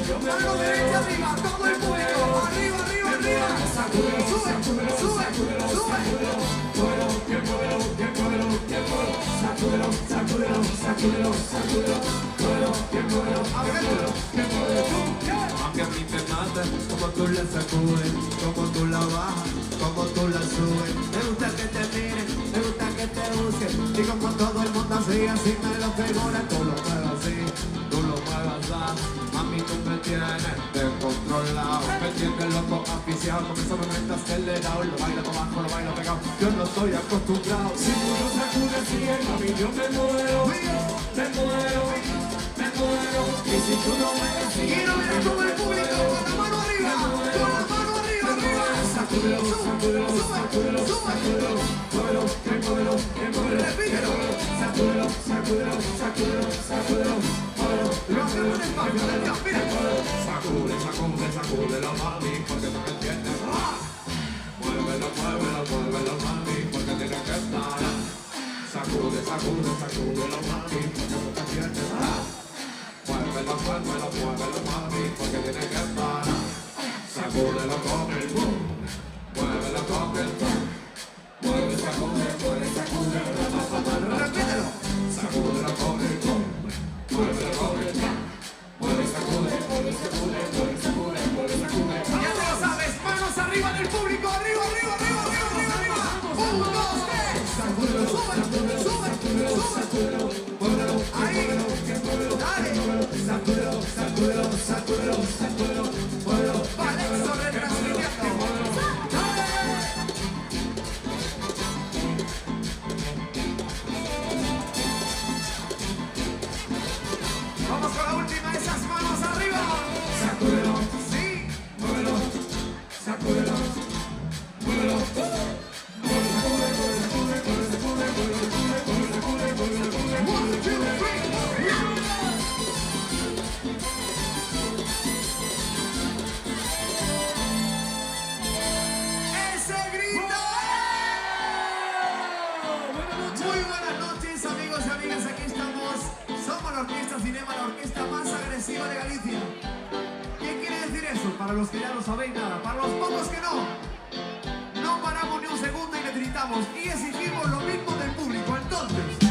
Mano derecha arriba, todo el público. Arriba, arriba, arriba. Sube, sube, sube. Aunque a mí me mata, como tú la sacudes, como tú la bajas, como tú la subes. Me gusta que te miren, me gusta que te busquen. Y como todo el mundo así me lo figura. Tú lo mueves así, tú lo mueves así. A mí tú me tienes descontrolado. Me tienes loco, aficiado. Con ese movimiento acelerado. Lo bailo para abajo, lo bailo pegado. Yo no estoy acostumbrado. Si tú no sacudes bien, a mí yo me muero. Me muero, me muero. Y si tú no me decides, Quiero ver a todo el público con la mano arriba. Con la mano arriba, arriba. sacúdelo, sacúdelo, sacúdelo, sacúdelo. Muévelo, que muévelo, que muévelo. Repítelo. Sacúdelo, sacúdelo, sacúdelo, sacúdelo. Muévelo, Lo hacemos despacio, atención, mira. Sacude, sacude, sacúdelo, mami, porque no me entiendes. Muévelo, muévelo, muévelo, mami, porque tienes que estar. Sacude, sacude, sacúdelo, mami, porque no te entiendes. Muévelo, muévelo, muévelo, mami, porque tienes que estar. Sacúdelo con el boom, muévelo con el boom. Mueve, sacude, mueve, sacude, Repítelo. sacúdelo con el boom, muévelo con el boom. Mueve, sacude, mueve, sacude, mueve, sacude, mueve, sacude. Ya te lo sabes, manos arriba del público, arriba, arriba, arriba, arriba, arriba, arriba. 1, 2, 3. Sube, sube, sube. Ahí. Dale. Vale, sobre el transmitiendo. Vamos con la última, esas manos arriba. Sí. One, two, three. ¡Ese grito! Muy buenas noches, amigos y amigas. Aquí estamos. Somos la Orquesta Cinema, la orquesta más agresiva de Galicia. ¿Qué quiere decir eso? Para los que ya lo sabéis, nada. Para los pocos que no. No paramos ni un segundo y necesitamos y exigimos lo mismo del público. Entonces,